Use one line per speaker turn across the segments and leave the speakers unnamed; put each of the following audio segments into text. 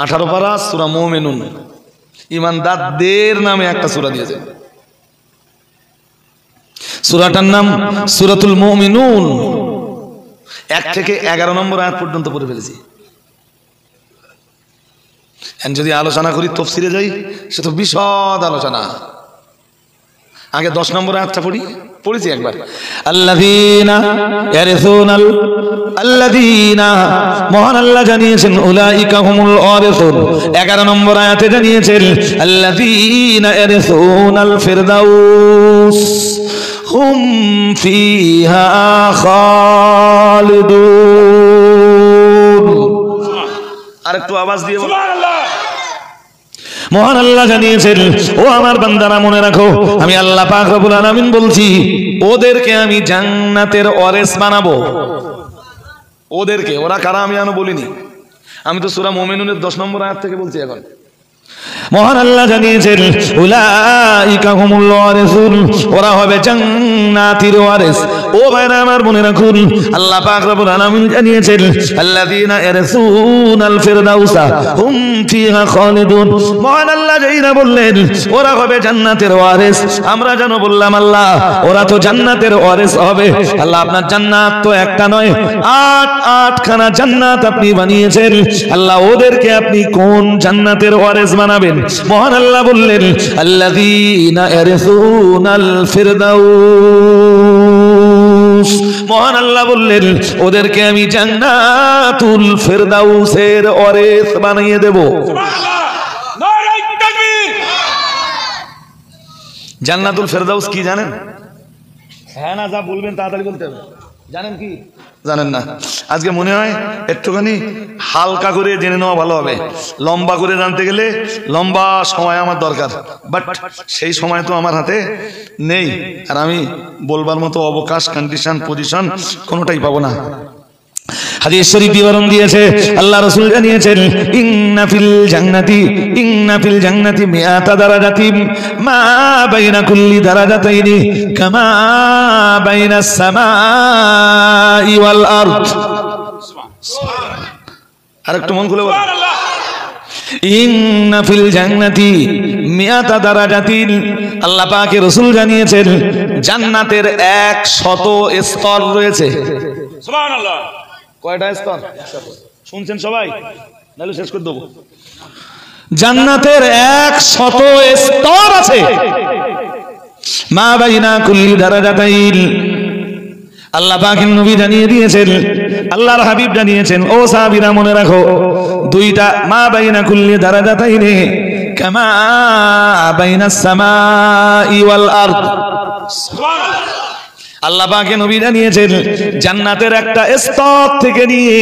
18 পারা সূরা মুমিনুন, ঈমানদারদের নামে একটা সূরা দিয়েছে। সূরাটার নাম সূরাতুল মুমিনুন। 1 থেকে 11 নম্বর আয়াত পর্যন্ত পড়ে ফেলেছি। যদি আলোচনা করি তাফসীরে যাই, সে তো বিশদ আলোচনা। আগে 10 নম্বর আয়াতটা পড়েছি একবার। আল্লাযীনা ইয়ারিসুনাল, আল্লাযীনা, মহান আল্লাহ জানিয়েছেন উলাইকা হুমুল ওয়ারিসুন। 11 নম্বর আয়াতে জানিয়েছেন আল্লাযীনা ইয়ারিসুনাল ফিরদাউস হুম ফিহা খালিদুন। আরেকটু আওয়াজ দিয়ে বলো সুবহানাল্লাহ। মহান আল্লাহ জানিয়েছেন, ও আমার বান্দারা মনে রাখো, আমি আল্লাহ পাক রব্বুল আলামিন বলছি, ওদেরকে আমি জান্নাতের ওয়ারিস বানাবো। ওদেরকে, ওরা কারা আমি এখনো বলিনি, আমি তো সূরা মুমিনুনের 10 নম্বর আয়াত থেকে বলছি এখন। মহান আল্লাহ জানিয়েছেন উলাইকা হুমুল ওয়ারিসুন, ওরা হবে জান্নাতের ওয়ারিস। ও ভাইরা আমার মনে রাখুন, আল্লাহ পাক রব্বুল আলামিন জানিয়েছেন আল্লাযীনা ইয়ারসুনাল ফিরদাউসা হুম ফিহা খালিদুন। মহান আল্লাহ যাইরা বললেন ওরা হবে জান্নাতের ওয়ারিস, আমরা যেন বললাম আল্লাহ ওরা তো জান্নাতের ওয়ারিস হবে। আল্লাহ আপনার জান্নাত তো একটা নয়, 8খানা জান্নাত আপনি বানিয়েছেন। আল্লাহ ওদেরকে আপনি কোন জান্নাতের ওয়ারিস বানাবেন? মহান আল্লাহ বললেন আল্লাযীনা ইয়ারসুনাল ফিরদাউস। মহান আল্লাহ বললেন ওদেরকে আমি জান্নাতুল ফিরদাউসের ওয়ারিস বানিয়ে দেব। সুবহানাল্লাহ, নারে তাকবীর। জান্নাতুল ফিরদাউস কি জানেন? হ্যাঁ না যা বলবেন তাড়াতাড়ি বলতে হবে। জানেন কি? জানেন না? আজকে মনে হয় একটুখানি হালকা করে জেনে নেওয়া ভালো হবে। লম্বা করে জানতে গেলে লম্বা সময় আমার দরকার, বাট সেই সময় তো আমার হাতে নেই, আর আমি বলবার মতো অবকাশ, কন্ডিশন, পজিশন কোনোটাই পাবো না। হাদিস শরীফ বিবরণ দিয়েছে, আল্লাহ রাসূল জানিয়েছেন ইন্না ফিল জান্নাতি মিআতা দারাজাতিন মা বাইনা কুল্লি দারাজাতাইনি কামা বাইনাস সামাই ওয়াল আরদ। আরেকটু মন খুলে বল সুবহানাল্লাহ। ইন্না ফিল জান্নাতি মিআতা দারাজাতিন, আল্লাহ পাকের রাসূল জানিয়েছেন জান্নাতের 100 স্তর রয়েছে। সুবহানাল্লাহ। কয়টা স্তর শুনছেন সবাই? নাহলে শেষ করে দেবো। জান্নাতের 100 স্তর আছে। মা বাইনা কুল্লি দারাজাতাইন, আল্লাহ পাকের নবী জানিয়ে দিয়েছেন, আল্লাহর হাবিব জানিয়েছেন, ও সাহাবীরা মনে রাখো, দুইটা মা বাইনা কুল্লি দারাজাতাইনে কামা বাইনাস সামাই ওয়াল আরদ। সুবহানাল্লাহ। আল্লাহ পাকের নবী জানিয়েছেন জান্নাতের একটা স্তর থেকে নিয়ে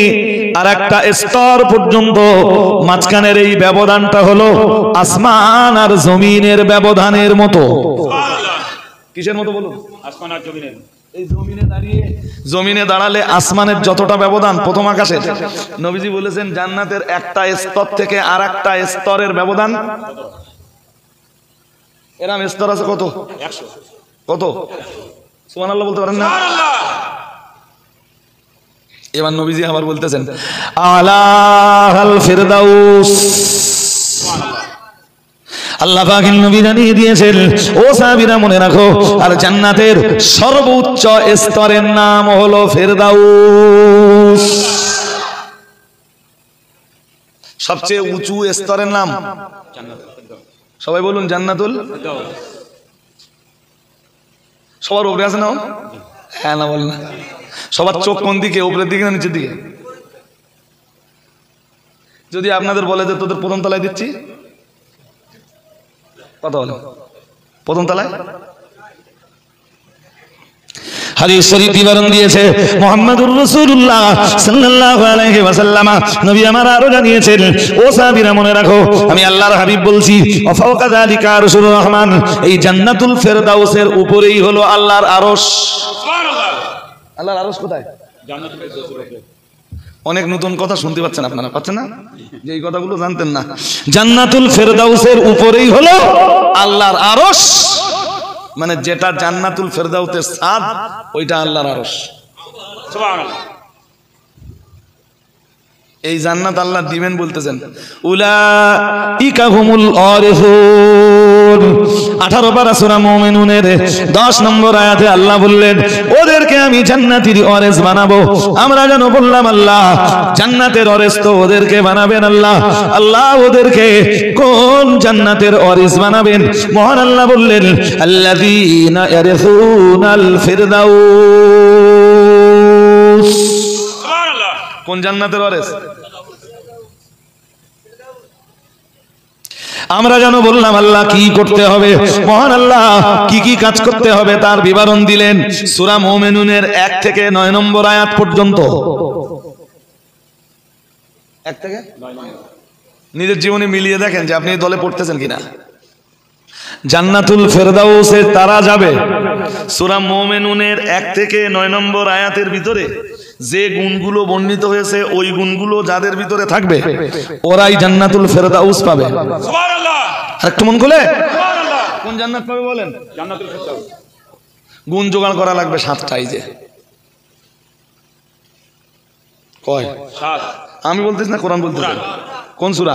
আর একটা স্তর পর্যন্ত মাঝখানের এই ব্যবধানটা হলো আসমান আর জমিনের ব্যবধানের মতো। সুবহানাল্লাহ। কিসের মতো বলুন? আসমান আর জমিনের। এই জমিনে দাঁড়ালে আসমানের যতটা ব্যবধান প্রথম আকাশের, নবীজি বলেছেন জান্নাতের একটা স্তর থেকে আর একটা স্তরের ব্যবধান এরকম স্তর আছে কত? 100। কত? সুবহানাল্লাহ বলতে পারেন না? সুবহানাল্লাহ। এবার নবীজি আবার বলতেছেন আলাল ফিরদাউস। সুবহানাল্লাহ। আল্লাহ পাকের নবী জানিয়ে দিয়েছেন, ও সাহাবীরা মনে রাখো, আর জান্নাতের সর্বোচ্চ স্তরের নাম হলো ফিরদাউস। সবচেয়ে উঁচু স্তরের নাম সবাই বলুন জান্নাতুল ফিরদাউস। সবার উপরে আছে না? হ্যাঁ না বল না। সবার চোখ কোন দিকে? উপরের দিকে না নিচের দিকে? যদি আপনাদের বলে যে তোদের প্রথম তলায় দিচ্ছি, কত হলো? প্রথম তলায়। হাদিস শরীফ বিবরণ দিয়েছে মুহাম্মদুর রাসূলুল্লাহ সাল্লাল্লাহু আলাইহি ওয়াসাল্লাম, নবী আমার আরো জানিয়েছেন, ও সাহাবীরা মনে রাখো, আমি আল্লাহর হাবিব বলছি, ওয়াফাওকা যালিকা আরশুর রহমান, এই জান্নাতুল ফিরদাউসের উপরেই হলো আল্লাহর আরশ। সুবহানাল্লাহ। আল্লাহর আরশ কোথায়? জান্নাতুল ফিরদাউসের উপরে। অনেক নতুন কথা শুনতে পাচ্ছেন আপনারা, পাচ্ছেন না? যে এই কথাগুলো জানতেন না। জান্নাতুল ফিরদাউসের উপরেই হলো আল্লাহর আরশ, মানে যেটা জান্নাতুল ফিরদাউসের ছাদ ওইটা আল্লাহর আরশ। সুবহানাল্লাহ। এই জান্নাত আল্লাহ দিবেন বলতেছেন। উলাইকা হুমুল ওয়ারিসুন 18 পারা সূরা মুমিনুনের 10 নম্বর আয়াতে আল্লাহ বললেন ওদেরকে আমি জান্নাতের ওয়ারিস বানাবো। আমরা যেন বললাম আল্লাহ জান্নাতের ওয়ারিস তো ওদেরকে বানাবেন আল্লাহ। আল্লাহ ওদেরকে কোন জান্নাতের ওয়ারিস বানাবেন? মহান আল্লাহ বললেন আল্লাযীনা ইয়ারিসুনাল ফিরদাউস। সুবহানাল্লাহ। কোন জান্নাতের ওয়ারিস? আমরা যেন বললাম আল্লাহ কি করতে হবে, মহান আল্লাহ কি কি কাজ করতে হবে তার বিবরণ দিলেন সূরা মুমিনুনের 1 থেকে 9 নম্বর আয়াত পর্যন্ত। 1 থেকে 9 নিজের জীবনে মিলিয়ে দেখেন যে আপনি এই দলে পড়তেছেন কিনা। জান্নাতুল ফেরদাউসে তারা যাবে। সূরা মুমিনুনের 1 থেকে 9 নম্বর আয়াতের ভিতরে যে গুণগুলো বর্ণিত হয়েছে ওই গুণগুলো যাদের ভিতরে থাকবে ওরাই জান্নাতুল ফেরদাউস পাবে। সুবহানাল্লাহ। আরেকটু মন খুলে সুবহানাল্লাহ। কোন জান্নাত পাবে বলেন? জান্নাতুল ফেরদাউস। গুণ জোগাড় করা লাগবে 7টাই। যে কয় 7? আমি বলতেছি না, কোরআন বলতেছে। কোন সূরা?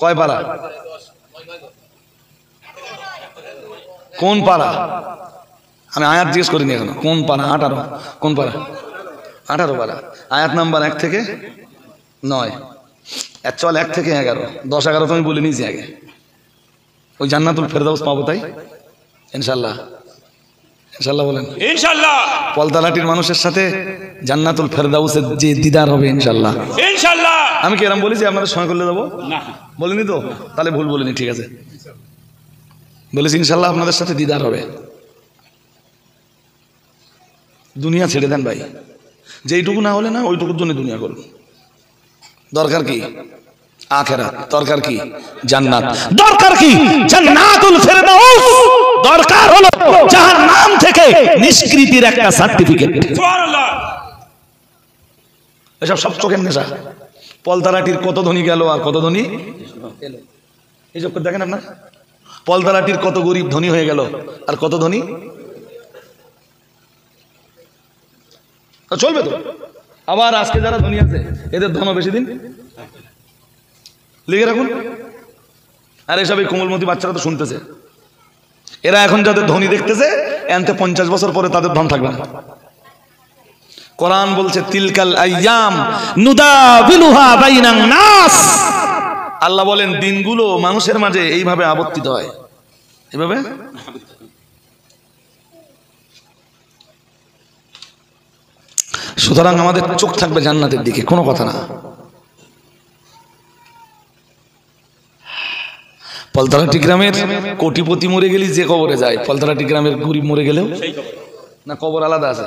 কয় পারা? কোন পারা? আমি আয়াত জিজ্ঞেস করিনি এখনো। কোন পারা? 18। কোন পারা? 18 পারা। আয়াত নাম্বার 1 থেকে 9। চল 1 থেকে 11। 10 11 তো আমি বলে নিয়েছি আগে। ওই জান্নাতুল ফেরদাউস পাবো তাই ইনশাআল্লাহ। ইনশাআল্লাহ বলেন ইনশাআল্লাহ। পলতালাটির মানুষের সাথে জান্নাতুল ফেরদাউসের যে দিদার হবে ইনশাআল্লাহ। ইনশাআল্লাহ। আমি কি এরকম বলেছি আপনাদের সময় করলে দেবো? না বলিনি তো, তাহলে ভুল বলিনি, ঠিক আছে বলেছি ইনশাআল্লাহ আপনাদের সাথে দিদার হবে। দুনিয়া ছেড়ে দেন ভাই, যেইটুকু না হলে না ওইটুকুর জন্য দুনিয়া করুন। দরকার কি আখিরাত, দরকার কি জান্নাত, দরকার কি জান্নাতুল ফেরদাউস, দরকার হলো জাহান্নাম থেকে নিষ্কৃতির একটা সার্টিফিকেট। সুবহানাল্লাহ। এসব সব চোখের নেশা। পলতারাটির কত ধনী গেল আর কত ধনী এলো, এইসব দেখেন আপনার। পলতারাটির কত গরিব ধনী হয়ে গেল আর কত ধনী চলবে তো। আবার আজকে যারা ধনী আছে এদের ধন বেশি দিন লিখে রাখুন। আর এসব এই কোমলমতি বাচ্চারা তো শুনতেছে, এরা এখন যাদের ধনী দেখতেছে এনতে 50 বছর পরে তাদের ধন থাকবে না। কোরআন বলছে তিলকাল আইয়াম নুদাবিলুহা বাইনান নাস। আল্লাহ বলেন দিনগুলো মানুষের মাঝে এইভাবে আবর্তিত হয়, এইভাবে। সুতরাং আমাদের চোখ থাকবে জান্নাতের দিকে, কোনো কথা না। পলতারাটি গ্রামের কোটিপতি মরে গেলে যে কবরে যায়, পলতারাটি গ্রামের গরিব মরে গেলেও না কবর আলাদা আছে?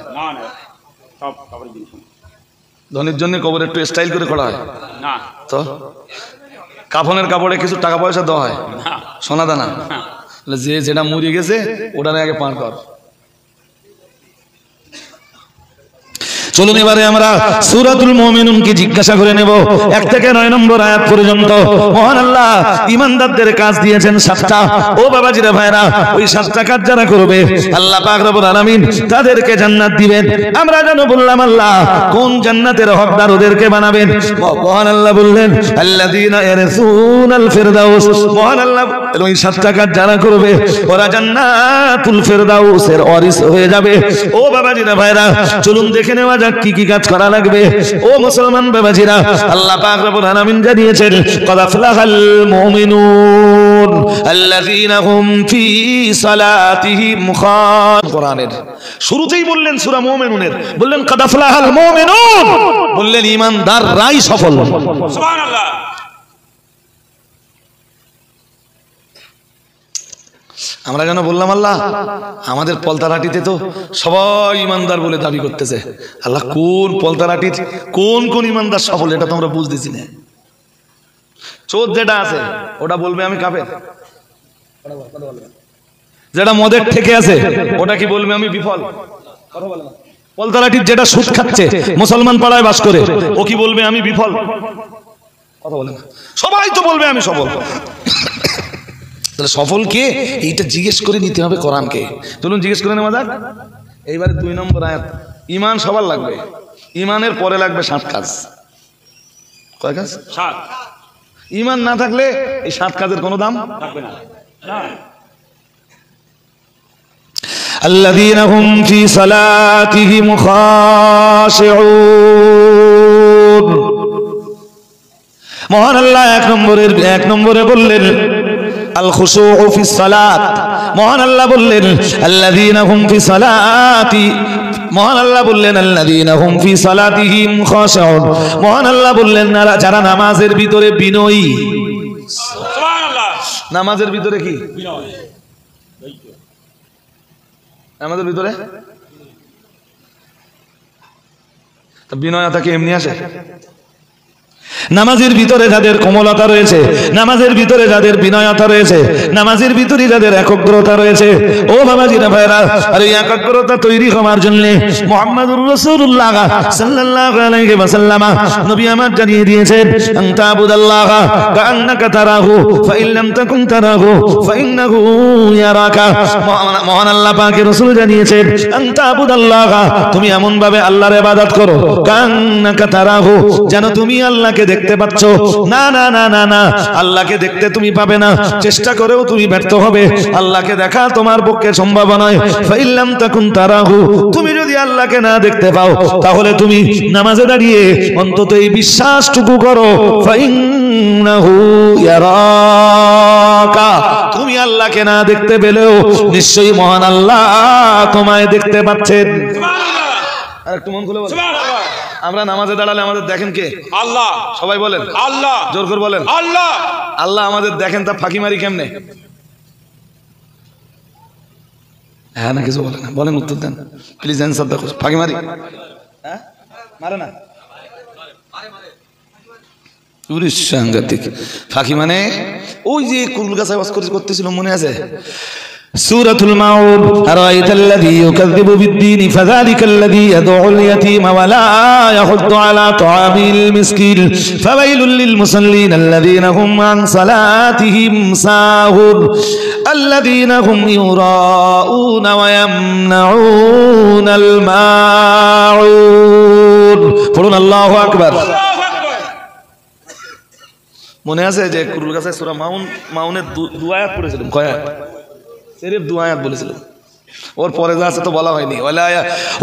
ধনীর জন্য কবর একটু স্টাইল করে করা হয় না তো। কাফনের কাপড়ে কিছু টাকা পয়সা দেওয়া হয়, সোনা দানা। যে যেটা মরে গেছে ওটা আগে পার কর। চলুন এবারে আমরা সূরাতুল মুমিনুনকে জিজ্ঞাসা করে নেব 1 থেকে 9 নম্বর আয়াত পর্যন্ত। মহান আল্লাহ ঈমানদারদের কাজ দিয়েছেন 7টা। ও বাবাজিরা ভাইরা, ওই 7টা কাজ যারা করবে আল্লাহ পাক রব্বুল আলামিন তাদেরকে জান্নাত দিবেন। আমরা যেন বললাম আল্লাহ কোন জান্নাতের হকদার ওদেরকে বানাবেন। মহান আল্লাহ বললেন আল্লাযীনা ইয়ারসুনাল ফিরদাউস। মহান আল্লাহ ওই 7টা কাজ যারা করবে ওরা জান্নাতুল ফিরদাউসের ওয়ারিস হয়ে যাবে। ও বাবাজিরা ভাইরা, চলুন দেখে নেওয়া কি কি কাজ করা লাগবে। ও মুসলমান বাবাজিরা, আল্লাহ পাক রব্বুল আলামিন জানিয়েছেন ক্বাদ আফলাহাল মুমিনুন আল্লাযীনা হুম ফি সালাতিহিম খাশিউন। কোরআনের শুরুতেই বললেন সূরা মুমিনুনের, বললেন ক্বাদ আফলাহাল মুমিনুন, বললেন ঈমানদাররাই সফল। সুবহানাল্লাহ। আমরা যেন বললাম আল্লাহ আমাদের পলতারাটিতে তো সবাই ইমানদার বলে দাবি করতেছে। আল্লাহ কোন পলতারাটির কোন কোন ইমানদার সফল এটা তো আমরা বুঝতেছি না। চোর যেটা আছে ওটা বলবে আমি কাফের, যেটা মদের থেকে আছে ওটা কি বলবে আমি বিফল। কথা বলে না। পলতারাটির যেটা সুদ খাচ্ছে মুসলমান পাড়ায় বাস করে ও কি বলবে আমি বিফল। কথা বলে না। সবাই তো বলবে আমি সফল। তাহলে সফল কে এইটা জিজ্ঞেস করে নিতে হবে কোরআনকে। চলুন জিজ্ঞেস করে নেওয়া যাক। এইবারে 2 নম্বর আয়াত। ঈমান সবার লাগবে, ঈমানের পরে লাগবে 7 কাজ। কয় কাজ? 7। ঈমান না থাকলে এই 7 কাজের কোনো দাম থাকবে না। আল্লাযীনা হুম ফি সালাতিহিম খাশিউন। মহান আল্লাহ এক নম্বরে বললেন আল খুশুউ ফিস সালাত। মহান আল্লাহ বললেন আল্লাযীনা হুম ফি সালাতি, মহান আল্লাহ বললেন আল্লাযীনা হুম ফি সালাতিহিম খাশিউন। মহান আল্লাহ বললেন যারা নামাজের ভিতরে বিনয়ী। সুবহানাল্লাহ। নামাজের ভিতরে কি বিনয়? নামাজের ভিতরে বিনয়তা কি এমনি আসে? নামাজের ভিতরে যাদের কোমলতা রয়েছে, নামাজের ভিতরে যাদের বিনয়তা রয়েছে, নামাজের ভিতরে যাদের একাগ্রতা রয়েছে, ও বাবাজিরা ভাইরা, আর এই একাগ্রতা তৈরি হওয়ার জন্য মুহাম্মদুর রাসূলুল্লাহ সাল্লাল্লাহু আলাইহি ওয়াসাল্লাম নবী আমার জানিয়ে দিয়েছেন আনতা আবুদাল্লাহ কাআন্নাকা তারাহু ফাইন লাম তাকুন তারাহু ফাইন্নাহু ইয়ারাকা। মহান আল্লাহ পাকের রাসূল জানিয়েছেন আনতা আবুদাল্লাহ, তুমি এমন ভাবে আল্লাহর ইবাদত করো কাআন্নাকা তারাহু, যেন তুমি আল্লাহকে দেখতে পাচ্ছ। না না না না না, আল্লাহকে দেখতে তুমি পাবে না, চেষ্টা করেও তুমি ব্যর্থ হবে। আল্লাহকে দেখা তোমার পক্ষে সম্ভব নয়। ফাইল্লাম তাকুন তারাহু, তুমি যদি আল্লাহকে না দেখতে পাও তাহলে তুমি নামাজে দাঁড়িয়ে অন্তত এই বিশ্বাসটুকু করো ফাইন্নাহু ইয়ারাকা, তুমি আল্লাহকে না দেখতে পেলেও নিশ্চয়ই মহান আল্লাহ তোমায় দেখতে পাচ্ছেন। সুবহানাল্লাহ। আর একটু মন খুলে বলো সুবহানাল্লাহ। আমরা নামাজে দাঁড়ালে আমাদের দেখেন কে? আল্লাহ। সবাই বলেন আল্লাহ, জোর করে বলেন আল্লাহ। আল্লাহ আমাদের দেখেন, তা ফাঁকি মারি কেমনে? হ্যাঁ না কিছু বলেন না, বলেন উত্তর দেন প্লিজ, অ্যান্সার দেখো। ফাঁকি মারি? হ্যাঁ মারে না? সাংঘাতিক ফাঁকি মানে ওই যে কুল গাছে ওয়াজ করতেছিল, মনে আছে? সূরাতুল মাউন, আরাইতাল্লাযী ইউকাযযিবু বিদ্দীন ফাযালিকাল্লাযী ইয়াদউল ইয়াতীমা ওয়া লা ইয়াহুদ্দু আলা তুআমিল মিসকিন ফাওয়াইলুল লিল মুসাল্লিন আল্লাযীনা হুম আন সালাতিহিম সাহুন আল্লাযীনা হুম ইউরাউনা ওয়া ইয়ামনাউনাল মাউন। পড়ুন আল্লাহু আকবার। মনে আছে যে কুরুল গাছে সূরা মাউনের 2 আয়াত পড়েছিলাম? কয় আয়াত? সিরিফ 2 আয়াত বলেছিলাম, ওর পরে যা আছে তো বলা হয়নি।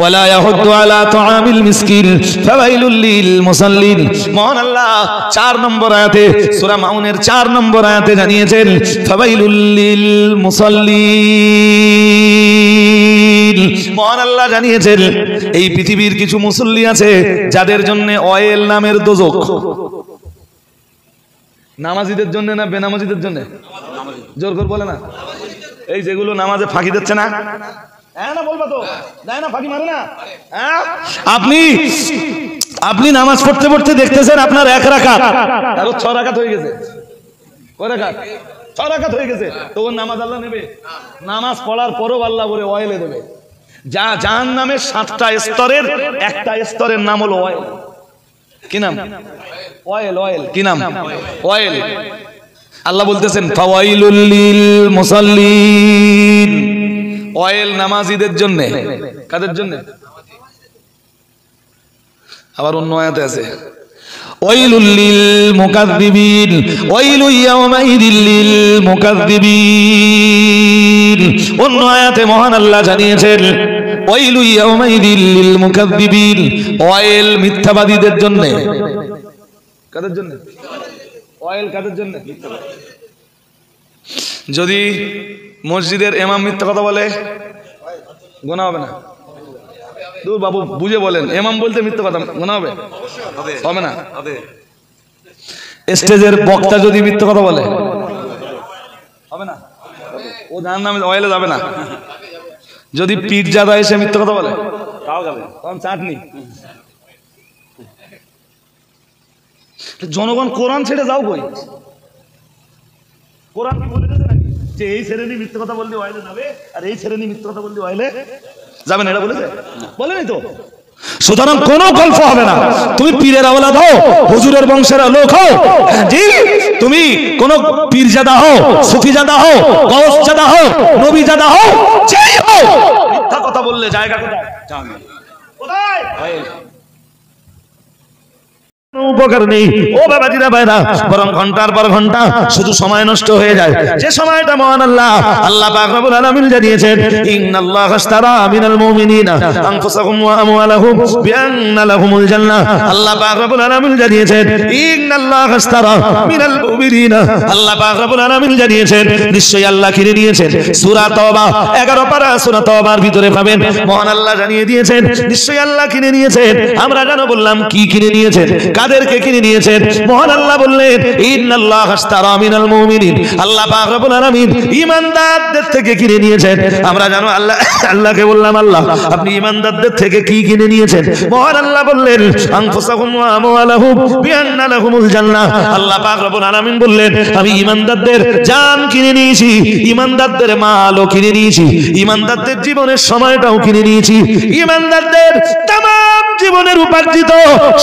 ওয়ালা ইয়াহুদ্দু আলা তুআমিল মিসকিন ফাওয়াইলুল লিল মুসাল্লিন। মহান আল্লাহ 4 নম্বর আয়াতে, সূরা মাউনের 4 নম্বর আয়াতে জানিয়েছেন ফাওয়াইলুল লিল মুসাল্লিন। মহান আল্লাহ জানিয়েছেন এই পৃথিবীর কিছু মুসল্লি আছে যাদের জন্য অয়েল নামের দোজখ। নামাজিদের জন্য না বেনামাজিদের জন্য? জোর করে বলে না। এই যেগুলো নামাজে ফাঁকি দিচ্ছে না, হ্যাঁ না বলবা তো, দেয় না ফাঁকি মারে না? হ্যাঁ, আপনি নামাজ পড়তে পড়তে দেখতেছেন আপনার 1 রাকাত আর 6 রাকাত হয়ে গেছে। কয় রাকাত? 6 রাকাত হয়ে গেছে। তো ওর নামাজ আল্লাহ নেবে? নামাজ পড়ার পরও আল্লাহ বলে অয়েলে দেবে। জাহান্নামের 7টা স্তরের একটা স্তরের নাম হলো অয়েল। কি নাম? অয়েল। অয়েল কি নাম? অয়েল। আল্লাহ বলতেছেন ফাওয়াইলুল লিল মুসাল্লিন, অয়েল নামাজীদের জন্য। কাদের জন্য? আবার অন্য আয়াতে আছে ওয়াইলুল লিল মুকাযযিবিন, ওয়াইলু ইয়াওমাইযিল লিল মুকাযযিবিন। অন্য আয়াতে মহান আল্লাহ জানিয়েছেন ওয়াইলু ইয়াওমাইযিল লিল মুকাযযিবিন, অয়েল মিথ্যাবাদীদের জন্য। কাদের জন্য? অয়েল কাদের জন্য? যদি মসজিদের ইমাম মিথ্যা কথা বলে গুনাহ হবে না? দূর বাবু বুঝে বলেন, ইমাম বলতে মিথ্যা কথা গুনাহ হবে? হবে না? স্টেজের বক্তা যদি মিথ্যা কথা বলে হবে না? ও জাহান্নামে অয়েলে যাবে না। যদি পীরজাদা এসে মিথ্যা কথা বলে তাও যাবে, কারণ চাটনি। জনগণ কোরআন ছেড়ে যাও কই? কোরআন কি বলে দিয়েছে নাকি যে এই শ্রেণী মিথ্যা কথা বললে ওয়াইলে যাবে আর এই শ্রেণী মিথ্যা কথা বললে ওয়াইলে যাবে না? এটা বলেছে? বলেনি তো। সুতরাং কোনো গল্প হবে না। তুমি পীরের আওলাদ হও, হুজুরের বংশের লোক হও, জি তুমি কোন পীরজাদা হও, সুফিজাদা হও, গওসজাদা হও, নবীজাদা হও, যেই হও, মিথ্যা কথা বললে জায়গা কোথায়? কোথায়? উপকার নেই ও বাবাজিরা ভাইরা, বরং ঘন্টার পর ঘন্টা শুধু সময় নষ্ট হয়ে যায়। যে সময়টা মহান আল্লাহ পাক রব্বুল আলামিন জানিয়েছেন, ইন্নাল্লাহা আশতারা মিনাল মুমিনিনা আনফুসাহুম ওয়া আমওয়ালাহুম বিআন্না লাহুমুল জান্নাহ। আল্লাহ পাক রব্বুল আলামিন জানিয়েছেন, ইন্নাল্লাহা আশতারা মিনাল মুমিনিনা, আল্লাহ পাক রব্বুল আলামিন জানিয়েছেন নিশ্চয়ই আল্লাহ কিনে নিয়েছেন। সূরা তাওবা 11 পারা সূরা তাওবার ভিতরে পাবেন মহান আল্লাহ জানিয়ে দিয়েছেন নিশ্চয়ই আল্লাহ কিনে নিয়েছেন। আমরা জানো বললাম কি কিনে নিয়েছেন, কাদেরকে কিনে নিয়েছেন? মহান আল্লাহ বললেন ইন্নাল্লাহা আশতারা মিনাল মুমিনিন, আল্লাহ পাক রব্বুল আলামিন ঈমানদারদের থেকে কিনে নিয়েছেন। আমরা জানো আল্লাহকে বললাম আল্লাহ আপনি ঈমানদারদের থেকে কি কিনে নিয়েছেন? মহান আল্লাহ বললেন আনফুসাহুম ওয়া আমওয়ালাহুম বিআন্না লাহুমুল জান্নাহ, আল্লাহ পাক রব্বুল আলামিন বললেন আমি ঈমানদারদের জান কিনে নিয়েছি, ঈমানদারদের মালও কিনে নিয়েছি, ঈমানদারদের জীবনের সময়টাও কিনে নিয়েছি, ঈমানদারদের तमाम জীবনের উপার্জিত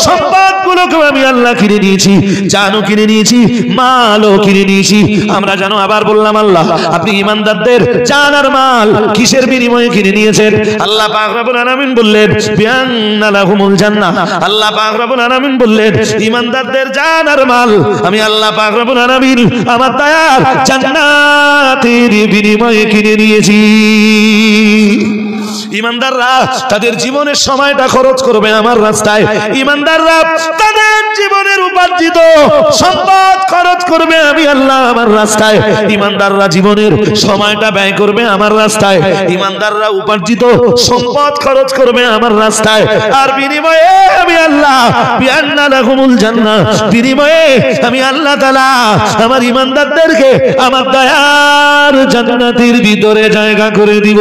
সম্পদগুলোকে আমি আল্লাহ কিনে নিয়েছি, জানও কিনে নিয়েছি, মালও কিনে নিয়েছি। আমরা জানো আবার বললাম আল্লাহ আপনি ঈমানদারদের জান আর মাল কিসের বিনিময়ে কিনে নিয়েছেন? আল্লাহ পাক রব্বুল আলামিন বললেন বিআন্না লাহুমুল জান্নাহ, আল্লাহ পাক রব্বুল আলামিন বললেন ঈমানদারদের জান আর মাল আমি আল্লাহ পাক রব্বুল আলামিন আমার দয়ার জান্নাতের বিনিময়ে কিনে নিয়েছি। ঈমানদাররা তাদের জীবনের সময়টা খরচ করবে আমার রাস্তায়, ঈমানদাররা তাদের জীবনের উপার্জিত সম্পদ খরচ করবে আমি আল্লাহ আমার রাস্তায়, ঈমানদাররা জীবনের সময়টা ব্যয় করবে আমার রাস্তায়, ঈমানদাররা উপার্জিত সম্পদ খরচ করবে আমার রাস্তায়, আর বিনিময়ে আমি আল্লাহ বিআন্না লাহুমুল জান্নাহ, বিনিময়ে আমি আল্লাহ তাআলা আমার ঈমানদারদেরকে আমার দয়ার জান্নাতের ভিতরে জায়গা করে দিব।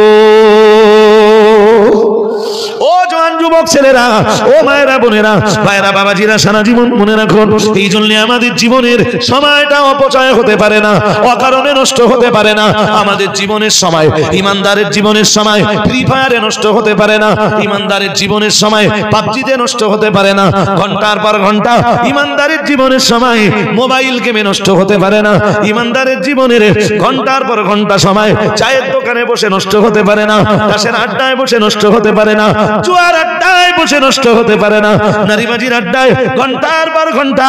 ও জওয়ান যুবক ছেলেরা, ও মায়েরা বোনেরা, ভাইরা বাবাজিরা, সারা জীবন মনে রাখুন এই জন্য আমাদের জীবনের সময়টা অপচয় হতে পারে না, অকারণে নষ্ট হতে পারে না। আমাদের জীবনের সময়, ঈমানদারের জীবনের সময় ফ্রি ফায়ারে নষ্ট হতে পারে না, ঈমানদারের জীবনের সময় পাবজিতে নষ্ট হতে পারে না, ঘন্টার পর ঘন্টা ঈমানদারের জীবনের সময় মোবাইল গেমে নষ্ট হতে পারে না, ঈমানদারের জীবনের ঘন্টার পর ঘন্টা সময় চায়ের দোকানে বসে নষ্ট হতে পারে না, তাসের আড্ডায় বসে নষ্ট হতে পারে না, জুয়ার আড্ডায় বসে নষ্ট হতে পারে না, নারীবাজির আড্ডায় ঘন্টার পর ঘন্টা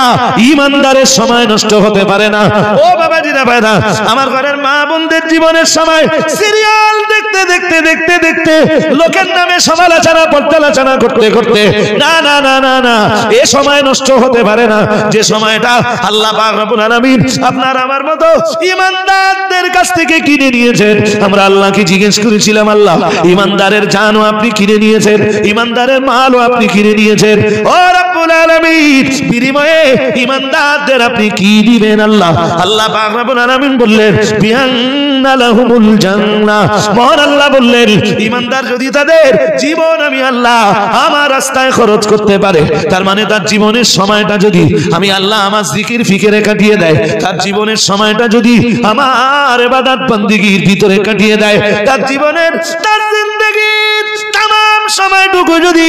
ঈমানদারের সময় নষ্ট হতে পারে না। ও বাবাজিরা ভাইরা, আমার ঘরের মা বোনদের জীবনের সময় সিরিয়াল দেখতে দেখতে দেখতে দেখতে লোকের নামে সমালোচনা পর্যালোচনা করতে করতে না না না না না এ সময় নষ্ট হতে পারে না, যে সময়টা আল্লাহ পাক রব্বুল আলামিন আপনার আমার মতো ঈমানদারদের কাছ থেকে কিনে নিয়েছেন। আমরা আল্লাহকে জিজ্ঞেস করেছিলাম আল্লাহ ঈমানদারের জানও আপনি কিনে নিয়েছেন, ঈমানদারের মালও আপনি কিনে নিয়েছেন, ও রব্বুল আলামিন বিনিময়ে ঈমানদারদের আপনি কি দিবেন? আল্লাহ পাক রব্বুল আলামিন বললেন বিআন্না লাহুমুল জান্নাহ, মহান আল্লাহ বললেন ঈমানদার যদি তাদের জীবন আমি আল্লাহ আমার রাস্তায় খরচ করতে পারে, তার মানে তার জীবনের সময়টা যদি আমি আল্লাহ আমার জিকির ফিকিরে কাটিয়ে দেয়, তার জীবনের সময়টা যদি আমার ইবাদত বন্দেগীর ভিতরে কাটিয়ে দেয়, তার জীবনের তার জিন্দেগীর तमाम সময়টুকু যদি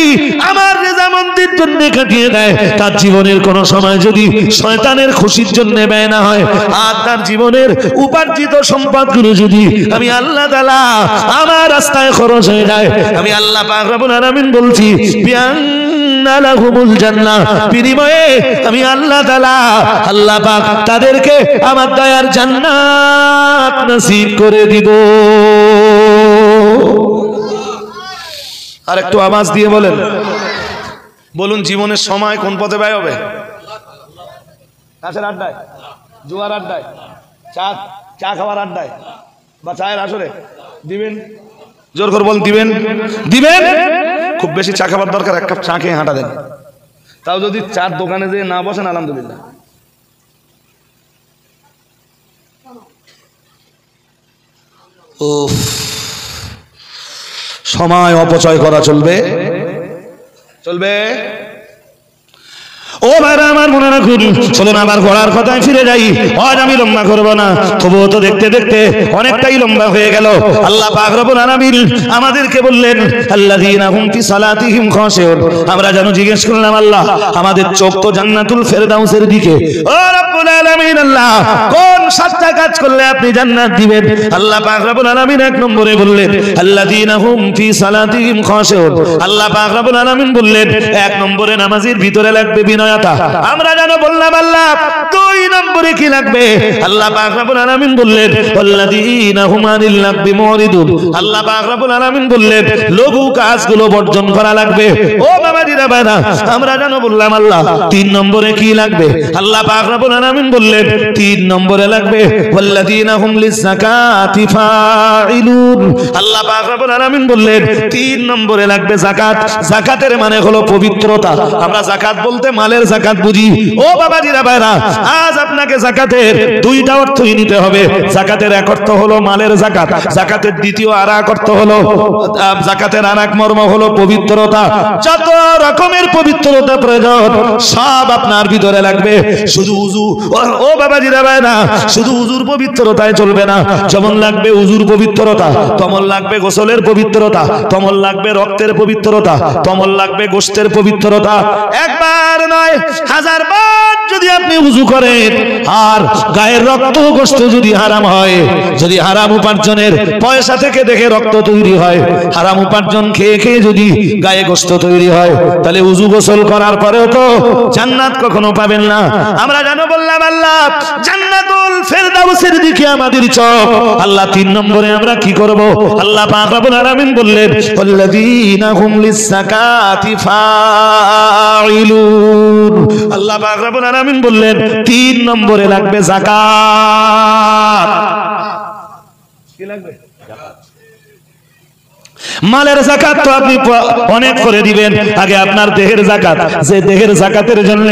আমার রেজামন্দির জন্য কাটিয়ে দেয়, তার জীবনের কোন সময় যদি শয়তানের খুশির জন্য ব্যয় না হয়, আর তার জীবনের উপার্জিত সম্পদগুলো যদি আমি আল্লাহ তাআলা আমার রাস্তায় খরচ হয়ে যায়, আমি আল্লাহ পাক রব্বুল আলামিন বলছি বিআন্না লাহুমুল জান্নাহ, বিনিময়ে আমি আল্লাহ তাআলা আল্লাহ পাক তাদেরকে আমার দয়ার জান্নাত নসিব করে দিব। আর একটু আওয়াজ দিয়ে বলেন, বলুন জীবনের সময় কোন পথে ব্যয় হবে? কাছের আড্ডায়, জুয়ার আড্ডায়, চা খাওয়ার আড্ডায় বা চায়ের আসরে দিবেন? জোর করে বল, দিবেন? দিবেন? খুব বেশি চা খাবার দরকার, এক কাপ চা খেয়ে হাঁটা দেন। তাও যদি চার দোকানে যেয়ে না বসেন আলহামদুলিল্লাহ। উফ, সময় অপচয় করা চলবে? চলবে? ও ভাইরা আমার মনে রাখুন, চলুন আবার ঘোড়ার কথায় ফিরে যাই। আজ আমি লম্বা করবো না, তবুও তো দেখতে দেখতে অনেকটাই লম্বা হয়ে গেল। আল্লাহ পাক রব্বুল আলামিন আমাদেরকে বললেন আল্লাযীনা হুম ফি সালাতিহিম খাশিউন। আমরা যেন জিজ্ঞেস করলাম আল্লাহ আমাদের চোখ তো জান্নাতুল ফেরদাউসের দিকে। ও রব্বুল আলামিন, আল্লাহ কোন সাতটা কাজ করলে আপনি জান্নাত দিবেন? আল্লাহ পাক রব্বুল আলামিন এক নম্বরে বললেন আল্লাযীনা হুম ফি সালাতিহিম খাশিউন। আল্লাহ পাক রব্বুল আলামিন বললেন এক নম্বরে নামাজের ভিতরে লাগবে বিনয়। মিয়াতা। আমরা জানো বললাম আল্লাহ 2 নম্বরে কি লাগবে? আল্লাহ পাক রব্বুল আলামিন বললেন ওয়াল্লাযীনা হুম আনিল লাগবি মুরিদুন। আল্লাহ পাক রব্বুল আলামিন বললেন লঘু কাজগুলো বর্জন করা লাগবে। ও বাবাজিরা ভাইরা, আমরা জানো বললাম আল্লাহ 3 নম্বরে কি লাগবে? আল্লাহ পাক রব্বুল আলামিন বললেন 3 নম্বরে লাগবে ওয়াল্লাযীনা হুম লিযাকাতি ফাইলুন। আল্লাহ পাক রব্বুল আলামিন বললেন 3 নম্বরে লাগবে যাকাত। যাকাতের মানে হলো পবিত্রতা। আমরা যাকাত বলতে মালের যাকাত বুঝি। ও বাবাজিরা ভাইরা, আজ আপনাকে যাকাতের 2টা অর্থই নিতে হবে। যাকাতের এক অর্থ হলো মালের যাকাত, যাকাতের দ্বিতীয় আর এক অর্থ হলো যাকাতের আর এক মর্ম হলো পবিত্রতা। যত রকমের পবিত্রতা প্রয়োজন সব আপনার ভিতরে লাগবে। শুধু উযু, ও বাবাজিরা ভাইরা, শুধু উযুর পবিত্রতায় চলবে না। যেমন লাগবে উযুর পবিত্রতা, তেমন লাগবে গোসলের পবিত্রতা, তেমন লাগবে রক্তের পবিত্রতা, তেমন লাগবে গোশতের পবিত্রতা। একবার নয় 1000 বার যদি আপনি উযু করেন আর গায়ের রক্ত গোশত যদি হারাম হয়, যদি হারাম উপার্জনের পয়সা থেকে দেখে রক্ত তৈরি হয়, হারাম উপার্জন খেয়ে খেয়ে যদি গায়ে গোশত তৈরি হয়, তাহলে উযু গোসল করার পরেও তো জান্নাত কখনো পাবেন না। আমরা জানো বললাম আল্লাহ জান্নাতুল ফেরদাউসের দিকে আমাদের চোখ। আল্লাহ 3 নম্বরে আমরা কি করব? আল্লাহ পাক রব্বুল আলামিন বললেন ওয়াল্লাযীনা হুম লিযাকাতি ফাইলুন। আল্লাহ পাক রব্বুল আলামিন বললেন 3 নম্বরে লাগবে যাকাত। কি লাগবে? যাকাত। মালের যাকাত তো আপনি অনেক করে দিবেন, আগে আপনার দেহের যাকাত। যে দেহের যাকাতের জন্য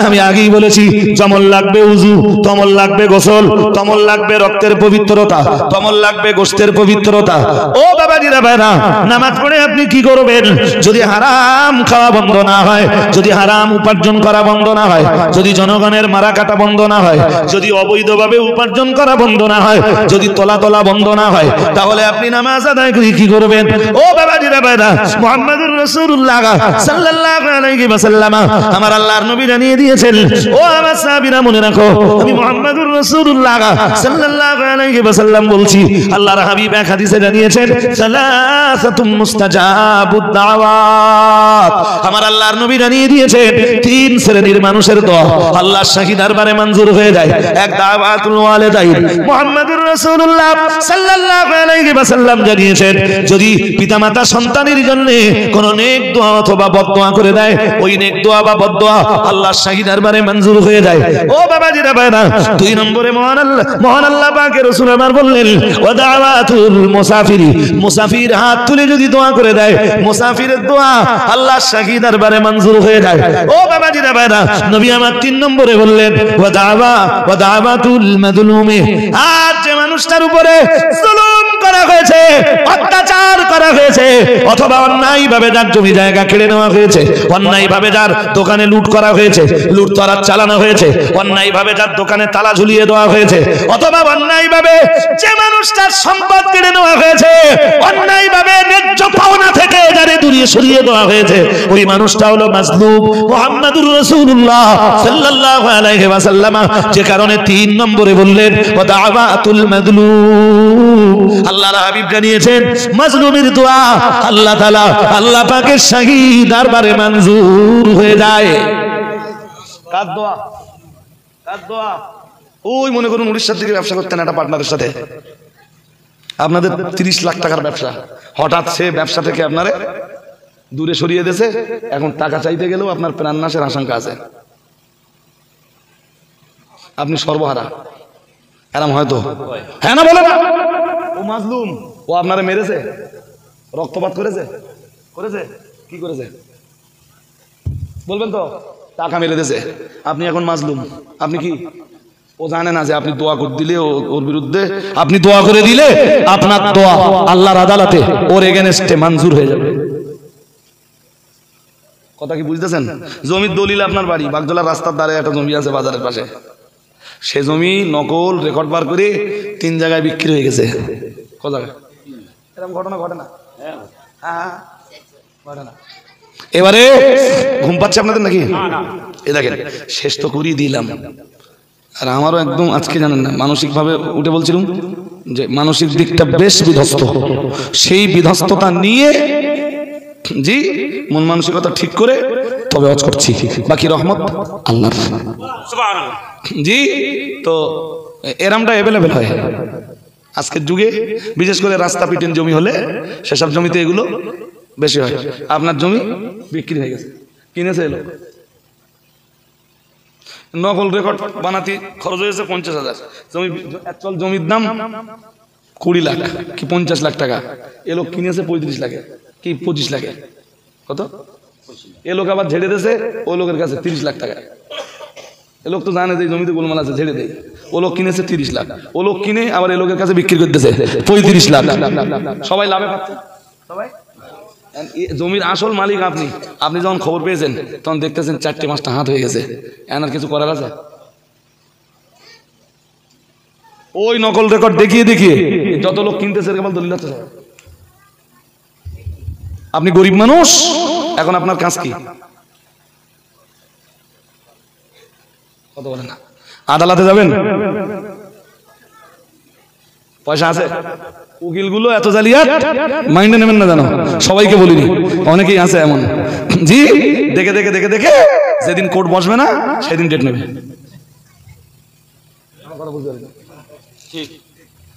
আমি আগেই বলেছি যেমন লাগবে উযু, তেমন লাগবে গোসল, তেমন লাগবে রক্তের পবিত্রতা, তেমন লাগবে গোশতের পবিত্রতা। ও বাবাজিরা ভাইরা, নামাজ পড়ে আপনি কি করবেন? যদি হারাম খাওয়া বন্ধ না হয়, যদি হারাম উপার্জন করা বন্ধ না হয়, যদি জনগণের মারা কাটা বন্ধ না হয়, যদি অবৈধভাবে উপার্জন করা বন্ধ না হয়, যদি তোলা তোলা বন্ধ না হয়, তাহলে আপনি নামাজ আদায় করে কি করবেন? ও বাবাজিরা ভাইরা, মুহাম্মদুর রাসূলুল্লাহ সাল্লাল্লাহু আলাইহি ওয়াসাল্লাম আমার আল্লাহর নবী জানিয়ে দিয়েছেন, ও আমার সাহাবীরা মনে রাখো, আমি মুহাম্মদুর রাসূলুল্লাহ সাল্লাল্লাহু আলাইহি ওয়াসাল্লাম বলছি। আল্লাহর হাবিব এক হাদিসে জানিয়েছেন সালাসাতুম মুস্তাজাবুদ দাওয়াত। আমার আল্লাহর নবী জানিয়ে দিয়েছেন 3 শ্রেণীর মানুষের দোয়া আল্লাহর শাহী দরবারে মঞ্জুর হয়ে যায়। এক দাওয়াতুল ওয়ালিদাইন। মুহাম্মদুর রাসূলুল্লাহ সাল্লাল্লাহু আলাইহি ওয়াসাল্লাম জানিয়েছেন যদি পিতামাতা সন্তানের জন্য কোন নেক দোয়া অথবা বদদোয়া করে দেয়, ওই নেক দোয়া বা বদদোয়া আল্লাহর শাহী দরবারে মঞ্জুর হয়ে যায়। ও বাবাজিরা ভাইরা, 2 নম্বরে মহান আল্লাহ পাকের রাসূল আমার বললেন ওয়া দাওয়াতুল মুসাফিরি। মুসাফির হাত তুলে যদি দোয়া করে দেয়, মুসাফিরের দোয়া আল্লাহর শাহী দরবারে মঞ্জুর হয়ে যায়। ও বাবাজিরা ভাইরা, নবী আমার 3 নম্বরে বললেন ওয়া দাওয়াতুল মাজলুমি। আজ যে মানুষটার উপরে জুলুম করা হয়েছে, অত্যাচার করা হয়েছে, অথবা অন্যায় ভাবে যার জমি জায়গা কেড়ে নেওয়া হয়েছে, অন্যায় ভাবে যার দোকানে লুট করা হয়েছে, লুটতরাজ চালানো হয়েছে, অন্যায় ভাবে যার দোকানে তালা ঝুলিয়ে দেওয়া হয়েছে, অথবা অন্যায় ভাবে যে মানুষটার সম্পদ কেড়ে নেওয়া হয়েছে, অন্যায় ভাবে ন্যায্য পাওনা থেকে যারে দূরে সরিয়ে দেওয়া হয়েছে, ওই মানুষটা হলো মাজলুম। মুহাম্মদুর রাসূলুল্লাহ সাল্লাল্লাহু আলাইহি ওয়াসাল্লাম যে কারণে 3 নম্বরে বললেন ওয়া দাওয়াতুল মাজলুম। আল্লাহর হাবিব জানিয়েছেন মাজলুমের দোয়া আল্লাহ তাআলা আল্লাহ পাকের শাহী দরবারে মঞ্জুর হয়ে যায়। কার দোয়া? কার দোয়া? ওই মনে করুন উড়িষ্যার দিকে ব্যবসা করতেন একটা পার্টনারের সাথে, আপনাদের 30 লাখ টাকার ব্যবসা, হঠাৎ সে ব্যবসা থেকে আপনারে দূরে সরিয়ে দিয়েছে, এখন টাকা চাইতে গেলেও আপনার প্রাণনাশের আশঙ্কা আছে, আপনি সর্বহারা। এরম হয়তো হ্যাঁ না বলে না, ও মাজলুম, ও আপনারে মেরেছে, রক্তপাত করেছে, করেছে কি করেছে বলবেন তো? টাকা মেরে দিয়েছে, আপনি এখন মাজলুম। আপনি কি, ও জানে না যে আপনি দোয়া করে দিলে ওর বিরুদ্ধে, আপনি দোয়া করে দিলে আপনার দোয়া আল্লাহর আদালতে ওর এগেনস্টে মঞ্জুর হয়ে যাবে। কথা কি বুঝতেছেন? জমির দলিল আপনার বাড়ি, বাগজোলার রাস্তার ধারে একটা জমি আছে বাজারের পাশে, সে জমি নকল রেকর্ড বার করে 3 জায়গায় বিক্রি হয়ে গেছে। কোন জায়গায়? এরকম ঘটনা ঘটে না? হ্যাঁ ঘটে না। এবারে ঘুম পাচ্ছে আপনাদের নাকি? এ দেখেন শেষ তো করিয়ে দিলাম। আর আমারও একদম আজকে জানেন না মানসিকভাবে উঠে বলছিলাম যে মানসিক দিকটা বেশ বিধ্বস্ত, সেই বিধ্বস্ততা নিয়ে জি মন মানসিকতা ঠিক করে তবে ওয়াজ করছি, বাকি রহমত আল্লাহর। জি, তো এরামটা অ্যাভেলেবেল হয় আজকের যুগে, বিশেষ করে রাস্তা পিটেন জমি হলে সেসব জমিতে এগুলো বেশি হয়। আপনার জমি বিক্রি হয়ে গেছে, কিনেছে এলো, নকল রেকর্ড বানাতে খরচ হয়েছে 50,000, জমি অ্যাকচুয়াল জমির দাম 20 লাখ কি 50 লাখ টাকা, এ লোক কিনেছে 35 লাখে কি 25 লাখে, কত এ লোক আবার ঝেড়ে দিয়েছে ওই লোকের কাছে 30 লাখ টাকা। এ লোক তো জানে যে জমিতে গোলমাল আছে, ঝেড়ে দেয়। ও লোক কিনেছে 30 লাখ, ও লোক কিনে আবার এ লোকের কাছে বিক্রি করতেছে 35 লাখ। সবাই লাভে পাচ্ছে, সবাই। জমির আসল মালিক আপনি। আপনি যখন খবর পেয়েছেন তখন দেখতেছেন 4-5টা হাত হয়ে গেছে, এনার কিছু করার আছে? ওই নকল রেকর্ড দেখিয়ে দেখিয়ে যত লোক কিনতেছে কেবল দলিল হচ্ছে। আপনি গরিব মানুষ, এখন আপনার কাজ কি? কত বলেন না, আদালতে যাবেন, পয়সা আছে? উকিলগুলো এত জালিয়াত, মাইন্ডে নেবেন না জানো, সবাইকে বলিনি, অনেকেই আছে এমন। জি, দেখে দেখে দেখে দেখে যেদিন কোর্ট বসবে না সেদিন ডেট নেবে।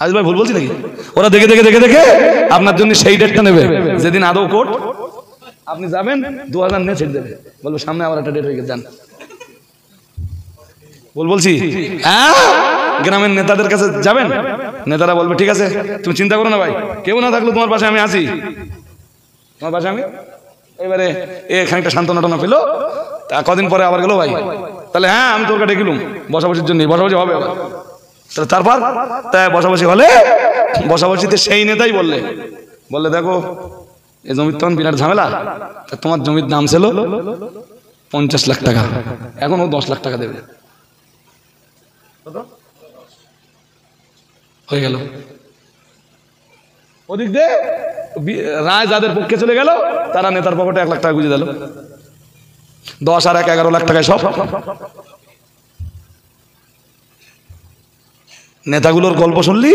আজ ভাই ভুল বলছি নাকি? ওরা দেখে দেখে দেখে দেখে আপনার জন্য সেই ডেটটা নেবে যেদিন আদৌ কোর্ট, আপনি যাবেন 2000 নিয়ে ছেড়ে দেবে, বলবো সামনে আবার একটা ডেট হয়ে গেছে, যান। বলছি হ্যাঁ, গ্রামের নেতাদের কাছে যাবেন, নেতারা বলবে ঠিক আছে তুমি চিন্তা করো না ভাই, কেউ না থাকলো তোমার পাশে আমি আছি, তোমার পাশে আমি। এবারে খানিকটা সান্ত্বনা টানা পেলো, তা কদিন পরে আবার গেলো ভাই, তাহলে হ্যাঁ আমি তোর কাছে ডেকেলুম বসাবসির জন্য, বসাবসি হবে আবার। তাহলে তারপর তাই বসাবসি হলে বসাবসিতে সেই নেতাই বললে দেখো এই জমির তখন বিরাট ঝামেলা, তোমার জমির দাম ছিল 50 লাখ টাকা, এখন ও 10 লাখ টাকা দেবে, হয়ে গেল। ওদিক দিয়ে রায় যাদের পক্ষে চলে গেল তারা নেতার পকেটে 1 লাখ টাকা গুঁজে দিল, 10 আর 1 11 লাখ টাকায় সব। নেতাগুলোর গল্প শুনলি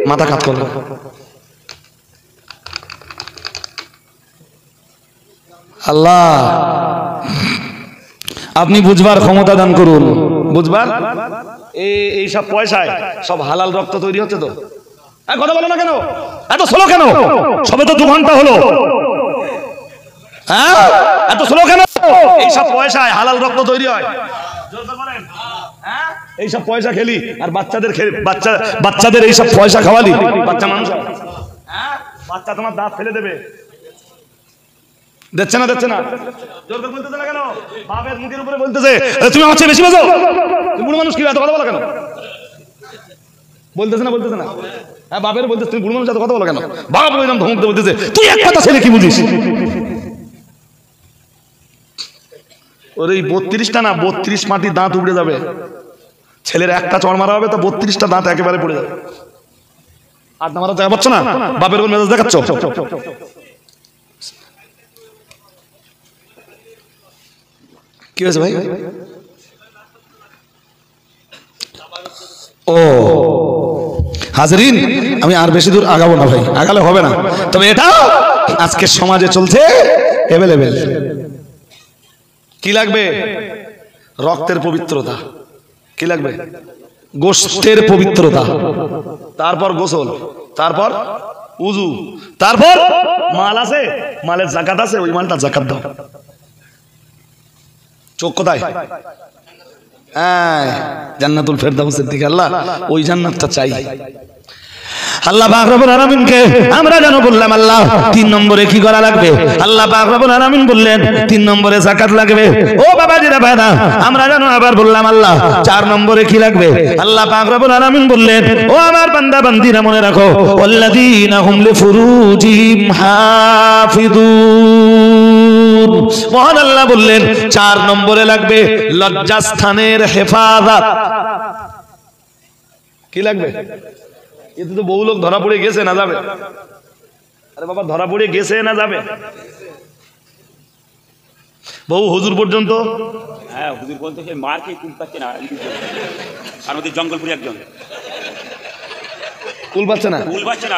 মাথা কাত করলো। আল্লাহ আপনি বুঝবার ক্ষমতা দান করুন, বুঝবার। এই সব পয়সায় সব হালাল রক্ত তৈরি হচ্ছে তো, কথা বলো না কেন, এত স্লো কেন? সবে তো 2 ঘন্টা হলো, হ্যাঁ এত স্লো কেন? এই সব পয়সায় হালাল রক্ত তৈরি হয়, এইসব পয়সা খেলি আর বাচ্চাদের এইসব পয়সা খাওয়ালি, বাচ্চা মানুষ, বাচ্চা তোমার দাঁত ফেলে দেবে, দেখছে না জোর করে বলতেছে না কেন? বাপের মুখের উপরে বলতেছে তুমি আমার চেয়ে বেশি বোঝো, তুমি বুড়ো মানুষ কি এত কথা বলো কেন? বলতেছে না হ্যাঁ, বাপের বলতেছে তুমি বুড়ো মানুষ এত কথা বলো কেন? বাপ এরকম ধমক দিয়ে বলতেছে তুই এক কথা ছেলে কি বুঝিস? ওর এই 32টা না 32 মাটির দাঁত উড়ে যাবে, ছেলের একটা চড় মারা হবে তো 32টা দাঁত একেবারে পড়ে যাবে। আর মারা জায়গা পাচ্ছ না, বাপের উপর মেজাজ দেখাচ্ছ। কি হয়েছে ভাই? ও হাজরিন, আমি আর বেশি দূর আগাবো না ভাই, আগালে হবে না। তবে এটা আজকে সমাজে চলছে অ্যাভেলেবেল। কি লাগবে? রক্তের পবিত্রতা। কি লাগবে? গোশতের পবিত্রতা, তারপর গোসল, তারপর উজু, তারপর মাল আছে, মালের যাকাত আছে, ওই মালটা যাকাত দাও। চোখ কোথায়? জান্নাতুল ফেরদাউসের দিকে। আল্লাহ ওই জান্নাতটা চাই। আল্লাহ পাক রব্বুল আলামিনকে আমরা যেন বললাম আল্লাহ 3 নম্বরে কি করা লাগবে? আল্লাহ পাক রব্বুল আলামিন বললেন 3 নম্বরে যাকাত লাগবে। ও বাবাজিরা ভাইরা, আমরা যেন আবার বললাম আল্লাহ 4 নম্বরে কি লাগবে? আল্লাহ পাক রব্বুল আলামিন বললেন ও আমার বান্দা বান্দীরা মনে রাখো, ওয়াল্লাযীনা হুম লিফুরুজিহিম হাফিযুন। মহান আল্লাহ বললেন 4 নম্বরে লাগবে লজ্জাস্থানের হেফাজত। কি লাগবে? এতে তো বহু লোক ধরা পড়ে গেছে না যাবে। আরে বাবা, ধরা পড়ে গেছে না যাবে? বহু হুজুর পর্যন্ত,
হ্যাঁ হুজুর বলতে সে মারকে কুল পাচ্ছে না, আর ওদের জঙ্গলপুরে একজন
কুল পাচ্ছে না,
কুল পাচ্ছে না।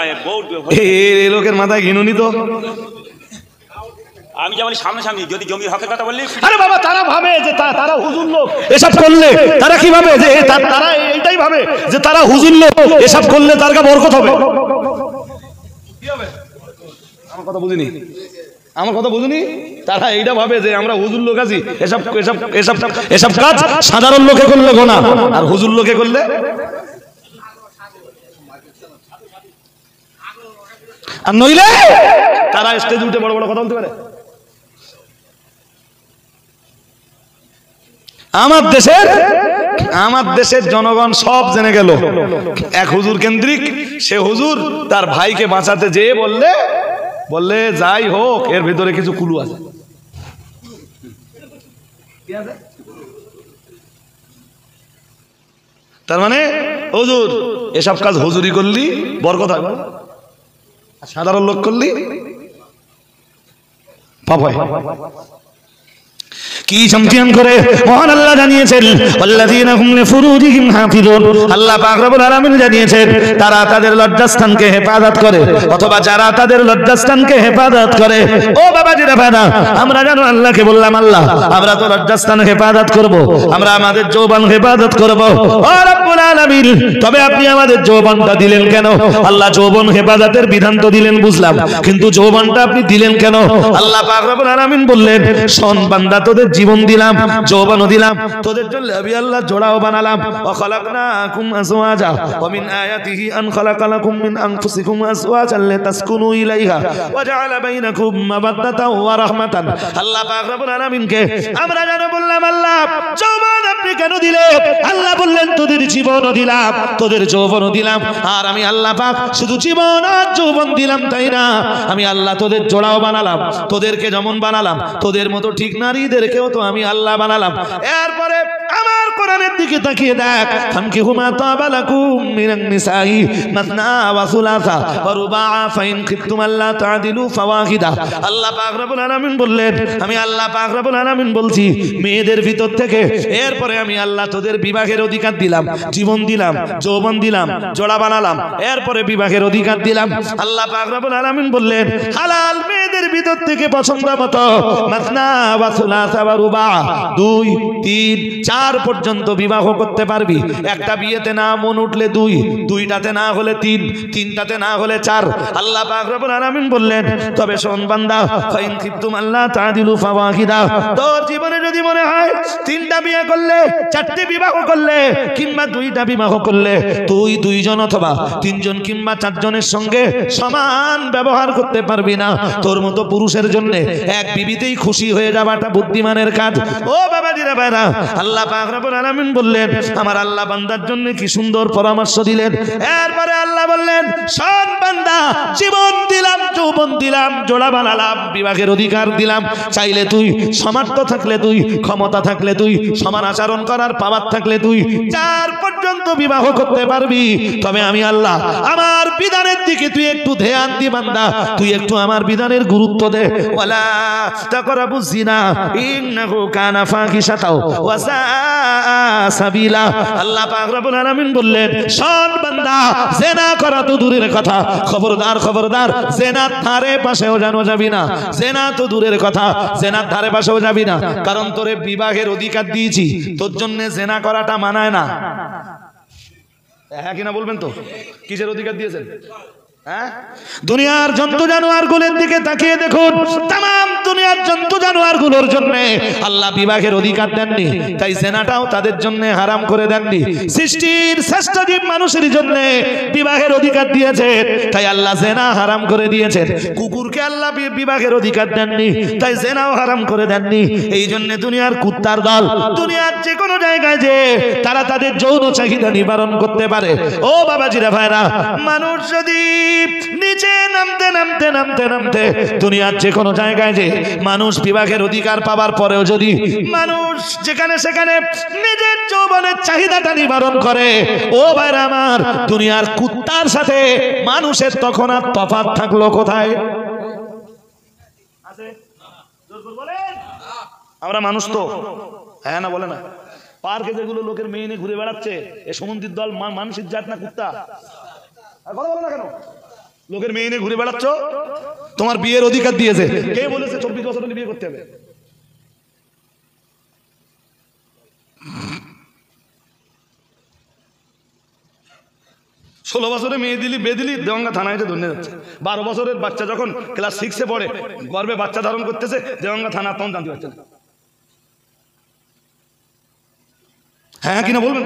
এই লোকের মাথায় ঘিনুনি তো।
আমি যেমন সামনাসামনি যদি জমির হকের কথা বললি,
আরে বাবা তারা ভাবে যে তারা হুজুর লোক, এসব করলে তারা কি ভাবে যে তারা এইটাই ভাবে যে তারা হুজুর লোক, এসব করলে তার কা বরকত হবে। কি হবে? আমার কথা বুঝিনি, আমার কথা বুঝুনি। তারা এইটা ভাবে যে আমরা হুজুর লোক আছি, এসব এসব এসব এসব কাজ সাধারণ লোকে করলে গোনা, আর হুজুর লোকে করলে। আর নইলে তারা স্টেজে উঠে বড় বড় কথা বলতে পারে। আমার দেশের জনগণ সব জেনে গেল এক হুজুর কেন্দ্রিক, সে হুজুর তার ভাইকে বাঁচাতে যেয়ে বললে যাই হোক এর ভিতরে কিছু কুলু আছে। তার মানে হুজুর এসব কাজ হুজুরি করলি বরকত হয়, সাধারণ লোক করলি পাপ হয়। কি চ্যাম্পিয়ন করে মহান আল্লাহ জানিয়েছেন, আল্লাযীনা হুম লিফুরুজিহিম হাফিজুন। আল্লাহ পাক রব্বুল আলামিন জানিয়েছেন তারা তাদের লজ্জাস্থানকে হেফাজত করে, অথবা যারা তাদের লজ্জাস্থানকে হেফাজত করে। ও বাবাজিরা ভাইরা, আমরা জানো আল্লাহকে বললাম আল্লাহ আমরা তো লজ্জাস্থান হেফাজত করব, আমরা আমাদের যৌবন হেফাজত করব। ও রব্বুল আলামিন, তবে আপনি আমাদের যৌবনটা দিলেন কেন? আল্লাহ যৌবন হেফাজতের বিধান তো দিলেন বুঝলাম, কিন্তু যৌবনটা আপনি দিলেন কেন? আল্লাহ পাক রব্বুল আলামিন বললেন, শোন বান্দা, তোদের জীবন দিলাম, যৌবনও দিলাম, তোদের জন্য আমি আল্লাহ জোড়াও বানালাম। ওয়া খালাকনাকুম আজওয়াজা ওয়া মিন আয়াতিহি আন খালাকা লাকুম মিন আনফুসিকুম আজওয়াজান লিতাসকুনু ইলাইহা ওয়া জাআলা বাইনাকুম মাওয়াদ্দাতান ওয়া রাহমাতান। আল্লাহ পাক রব্বুল আলামিনকে আমরা যেন বললাম আল্লাহ যৌবন আপনি কেন দিলেন? আল্লাহ বললেন তোদের জীবনও দিলাম, তোদের যৌবনও দিলাম, আর আমি আল্লাহ পাক শুধু জীবন আর যৌবন দিলাম তাই না, আমি আল্লাহ তোদের জোড়াও বানালাম, তোদেরকে যেমন বানালাম তোদের মতো ঠিক নারীদেরকেও তো আমি আল্লাহ বানালাম। এরপরে আমার কোরআনের দিকে তাকিয়ে দেখ, ফানকিহু মা তাবা লাকুম মিনান নিসাই মাসনা ওয়া সুলাসা ওয়া রুবা ফাইন খিফতুম আল্লা তা'দিলু ফাওয়াহিদা। আল্লাহ পাক রব্বুল আলামিন বললেন, আমি আল্লাহ পাক রব্বুল আলামিন বলছি মেয়েদের ভিতর থেকে এরপরে আমি আল্লাহ তোদের বিবাহের অধিকার দিলাম, জীবন দিলাম, যৌবন দিলাম, জোড়া বানালাম, এরপরে বিবাহের অধিকার দিলাম। আল্লাহ পাক রব্বুল আলামিন বললেন হালাল মেয়েদের ভিতর থেকে পছন্দ মতো মাসনা ওয়া সুলাসা ওয়া রুবা 2, 3, 4 পর্যন্ত বিবাহ করতে পারবি। একটা বিয়েতে না মন উঠলে 2, 2টাতে না হলে 3, 3টাতে না হলে 4। আল্লাহ পাক রব্বুল আলামিন বললেন তবে শোন বান্দা, ফাইন খিফতুম আল্লাহ তা'দিলু ফাওয়াহিদা, তোর জীবনে যদি মনে হয় 3টা বিয়ে করলে, 4টে বিবাহ করলে, কিংবা 2টা বিবাহ করলে তুই 2 জন অথবা 3 জন কিংবা 4 জনের সঙ্গে সমান ব্যবহার করতে পারবি না, তোর মতো পুরুষের জন্য এক বিবিতেই খুশি হয়ে যাওয়াটা বুদ্ধিমানের কাজ। ও বাবাজিরা ভাইরা, আল্লাহ পাক রব্বুল আলামিন বললেন আমার আল্লাহ বান্দার জন্য কি সুন্দর পরামর্শ দিলেন। এরপরে আল্লাহ বললেন শোন বান্দা, জীবন দিলাম, যৌবন দিলাম, জোড়া বানালাম, বিবাহের অধিকার দিলাম, চাইলে তুই সামর্থ্য থাকলে তুই, ক্ষমতা থাকলে তুই, সমান আচরণ করার পাওয়ার থাকলে তুই 4 পর্যন্ত বিবাহ করতে পারবি। তবে আমি আল্লাহ আমার বিধানের দিকে তুই একটু ধ্যান দি বান্দা, তুই একটু আমার বিধানের গুরুত্ব দে। ওয়ালা তাকরাবুজ জিনা ইন্নাহু কানা ফাহিশাতাও ওয়া সাআ সাবিলা। আল্লাহ পাক রব্বুল আলামিন বললেন শোন বান্দা, জিনা করা তো দূরের কথা, খবরদার খবরদার জিনার ধারে পাশেও যাবি না। জিনা তো দূরের কথা, জিনার ধারে পাশেও যাবি না, কারণ তোরে বিবাহের অধিকার দিয়েছি, তোর জন্য জিনা করাটা মানায় না। হ্যাঁ কিনা বলবেন তো, কিসের অধিকার দিয়েছেন? দুনিয়ার জন্তু জানোয়ার গুলোর দিকে তাকিয়ে দেখুন, তাম দুনিয়ার জন্তু জানোয়ার গুলোর জন্য আল্লাহ বিবাহের অধিকার দেননি, তাই জেনাটাও তাদের জন্য হারাম করে দেননি। সৃষ্টির শ্রেষ্ঠ জীব মানুষের জন্য বিবাহের অধিকার দিয়েছেন, তাই আল্লাহ জেনা হারাম করে দিয়েছেন। কুকুরকে আল্লাহ বিবাহের অধিকার দেননি, তাই জেনাও হারাম করে দেননি। এই জন্য দুনিয়ার কুত্তার দল দুনিয়ার যে কোনো জায়গায় যে তারা তাদের যৌন চাহিদা নিবারণ করতে পারে। ও বাবাজিরা ভাইরা, মানুষ যদি নিচে নামতে নামতে নামতে নামতে দুনিয়ার যে কোনো জায়গায় যে মানুষ বিবাহের অধিকার পাওয়ার পরেও যদি মানুষ যেখানে সেখানে নিজের যৌবনের চাহিদাটা নিবারণ করে, ও ভাইরা আমার, দুনিয়ার কুত্তার সাথে মানুষের তখন আর তফাৎ থাকলো কোথায়? আমরা মানুষ তো, হ্যাঁ না বলে না? পার্কে যেগুলো লোকের মেয়ে নিয়ে ঘুরে বেড়াচ্ছে, এ সমুদ্রের দল মানুষের জাত না কুত্তা? কথা বলো না কেন? লোকের মেয়ে নিয়ে ঘুরে বেড়াচ্ছ, তোমার বিয়ের অধিকার দিয়েছে। কে বলেছে 24 বছর হলে বিয়ে করতে হবে? ষোলো বছরে মেয়ে দিলি বেদিলি দেওয়াঙ্গা থানায় এসে ধরে যাচ্ছে। 12 বছরের বাচ্চা যখন ক্লাস 6-এ পড়ে, গর্ভে বাচ্চা ধারণ করতেছে, দেওয়াঙ্গা থানা তখন জানতে পারছে না। হ্যাঁ কিনা বলবেন?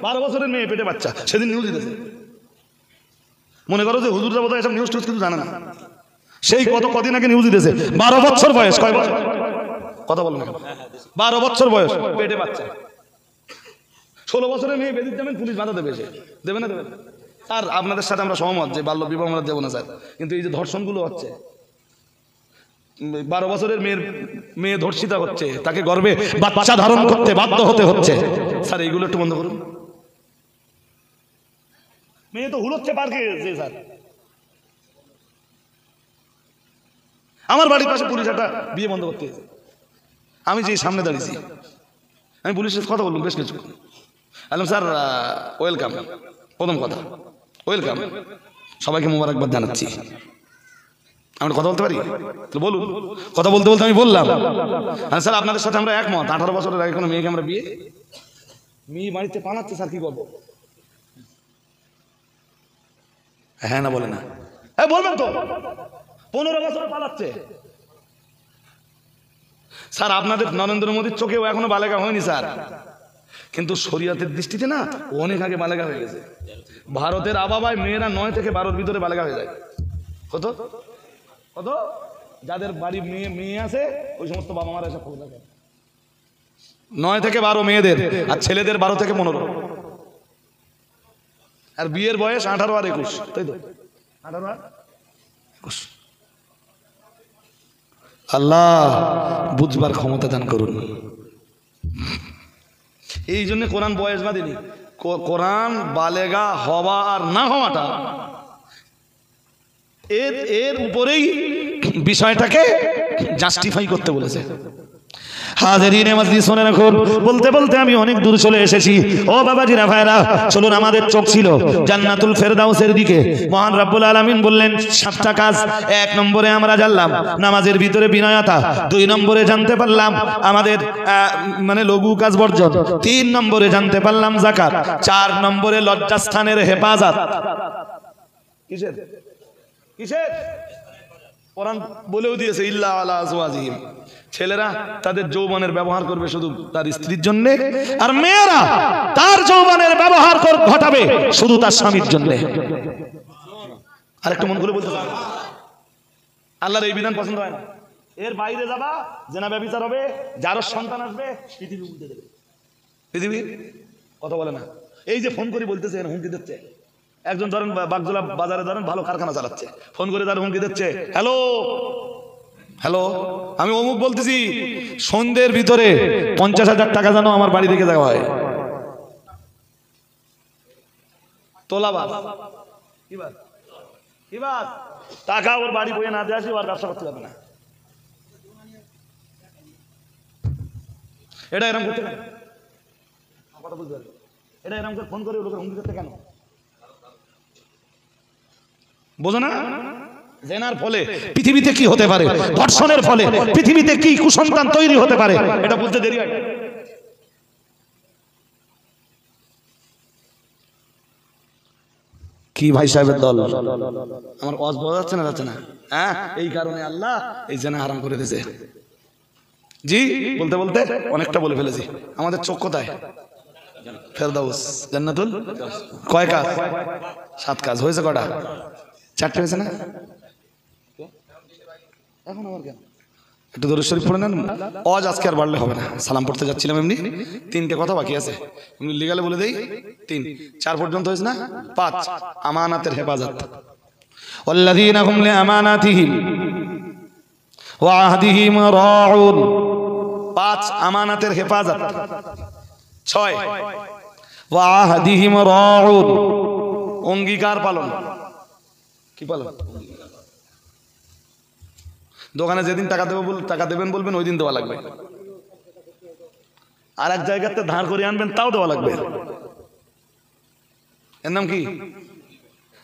12 বছরের মেয়ে পেটে বাচ্চা, সেদিন নিউজ দিতেছে। মনে করো যে হুজুররা বোধহয় এসব নিউজ টিউজ কিছু জানে না। সেই কদিন আগে নিউজ দিতেছে, 12 বছর বয়স। কয় বছর? কথা বলেন। 12 বছর বয়স, পেটে বাচ্চা। 16 বছরের মেয়ে বেদির যাবেন, পুলিশ বাধা দেবে। সে দেবে না? দেবে। আর আপনাদের সাথে আমরা সহমত যে বাল্য বিবাহ আমরা দেবো না স্যার, কিন্তু এই যে ধর্ষণগুলো হচ্ছে, 12 বছরের মেয়ে ধর্ষিতা হচ্ছে, তাকে গর্ভে বাচ্চা ধারণ করতে বাধ্য হতে হচ্ছে। স্যার এইগুলো একটু বন্ধ করুন। মেয়ে তো হুলোচ্ছে পার্কে যে স্যার। আমার বাড়ির পাশে পুলিশ একটা বিয়ে বন্ধ করতে গেছে, আমি যে সামনে দাঁড়িয়েছি, আমি পুলিশের কথা বললাম বেশ কিছু। বললাম স্যার ওয়েলকাম, প্রথম কথা ওয়েলকাম, সবাইকে মোবারকবাদ জানাচ্ছি। আমরা কথা বলতে পারি? বলুন। কথা বলতে বলতে আমি বললাম, হ্যাঁ স্যার আপনাদের সাথে আমরা একমত, 18 বছরের আগে কোনো মেয়েকে আমরা মেয়ে বাড়িতে পালাচ্ছে স্যার, কি করবো? হ্যাঁ না বলে না? হ্যাঁ বলবেন তো। 15 বছর পালাচ্ছে স্যার। আপনাদের নরেন্দ্র মোদীর চোখেও এখনো বালেগা হয়নি স্যার, কিন্তু শরীয়তের দৃষ্টিতে না অনেক আগে বালেগা হয়ে গেছে। ভারতের আবাবায় মেয়েরা 9 থেকে 12-র ভিতরে বালেগা হয়ে যায়। কত কত যাদের বাড়ি মেয়ে আছে, ওই সমস্ত বাবা মারা এসব খবর রাখে। 9 থেকে 12 মেয়েদের, আর ছেলেদের 12 থেকে 15। আর বিয়ের বয়স 18 আর 21, তাই তো? 18 আর 21। আল্লাহ বুঝবার ক্ষমতা দান করুন। এই জন্য কোরআন বয়স বাঁধেনি। কোরআন বালেগা হওয়া আর না হওয়াটা এর উপরেই বিষয়টাকে জাস্টিফাই করতে বলেছে। হাজিরিনে মজলিস শুনে রাখুন, বলতে বলতে আমি অনেক দূর চলে এসেছি। ও বাবাজিরা ভাইরা, চলুন, আমাদের চোখ ছিল জান্নাতুল ফেরদাউসের দিকে। মহান রব্বুল আলামিন বললেন 7টা কাজ। 1 নম্বরে আমরা জানলাম নামাজের ভিতরে বিনয়তা। 2 নম্বরে জানতে পারলাম আমাদের মানে লঘু কাজ বর্জন। 3 নম্বরে জানতে পারলাম যাকাত। 4 নম্বরে লজ্জাস্থানের হেফাজত। কিসের কিসের? কোরআন বলেও দিয়েছে ইল্লা আলা আজওয়াজিহিম। ছেলেরা তাদের যৌবনের ব্যবহার করবে শুধু তার স্ত্রীর জন্য, আর মেয়েরা তার যৌবনের ব্যবহার ঘটাবে শুধু তার স্বামীর জন্য। আর একটু মন করে বলতে পারবে, আল্লাহর এই বিধান পছন্দ হয় না। এর বাইরে যাবা, জেনা ব্যভিচার হবে, যারও সন্তান আসবে, পৃথিবী উল্টে দেবে। পৃথিবী কথা বলে না। এই যে ফোন করে বলতেছে, হুমকি দিচ্ছে। একজন ধরেন বাগজোলা বাজারে ধরেন ভালো কারখানা চালাচ্ছে, ফোন করে তার হুমকি দিচ্ছে, হ্যালো হ্যালো, আমি অমুক বলতেছি, সন্ধ্যের ভিতরে 50,000 টাকা যেন আমার বাড়ি থেকে দেওয়া হয়। তোলাবাদ টাকা ওর বাড়ি বইয়ে না দিয়ে আসি, ওর ব্যবসা করতে পারবে না। এটা এরকম করতে কেন? কথা বুঝতে পারবে? এটা এরকম করে ফোন করে লোকের হুমকি করতে কেন? বোঝো না? জেনার ফলে পৃথিবীতে কি হতে পারে, ধর্ষণের ফলে পৃথিবীতে কি কুসন্তান তৈরি হতে পারে, এটা বুঝতে দেরি হয়। কি ভাই সাহেবের দল, আমার ওয়াজ বোঝা যাচ্ছে না? যাচ্ছে না? হ্যাঁ, এই কারণে আল্লাহ এই জেনা হারাম করে দিয়েছে। জি বলতে বলতে অনেকটা বলে ফেলেছি। আমাদের চোখ কোথায়? ফেরদাউস, জান্নাতুল। কয় কাজ? 7 কাজ। হয়েছে কটা? 4টে হয়েছে না? এখন আবার কেন? একটু দরুদ শরীফ পড়ে নেন। ওয়াজ আজকে আর বাড়লে হবে না, সালাম পড়তে যাচ্ছিলাম এমনি। 3টে কথা বাকি আছে, এমনি লিগালে বলে দেই। 3 4 পর্যন্ত হয়েছে না? 5 আমানাতের হেফাজত। ওয়াল্লাযীনা হুম লিআমানাতিহিম ওয়া আহদিহিম রাউন। 5 আমানাতের হেফাজত। 6 ওয়া আহদিহিম রাউন, অঙ্গীকার পালন। কি পালন? দোকানে যেদিন টাকা দেবেন বলবেন ওই দিন দেওয়া লাগবে। আর এক জায়গাতে ধার করে আনবেন, তাও দেওয়া লাগবে। এর নাম কি?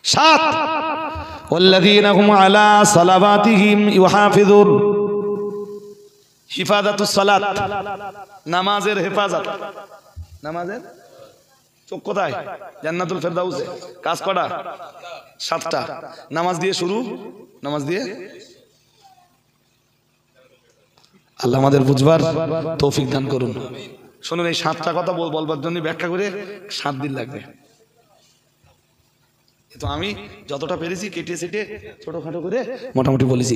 7 ওয়াল্লাযীনা হুম আলা সালাওয়াতিহিম ইউহাফিজুন। হিফাজাতুস সালাত, নামাজের হেফাজত। নামাজের চোখ কোথায়? জান্নাতুল ফেরদাউসে। কাজ কটা? 7টা। নামাজ দিয়ে শুরু, নামাজ দিয়ে। আল্লাহ আমাদের বুঝবার তৌফিক দান করুন। শুনুন, এই 7টা কথা বলবার জন্য ব্যাখ্যা করে 7 দিন লাগবে। তো আমি যতটা পেরেছি কেটে সেটে ছোটখাটো করে মোটামুটি বলেছি।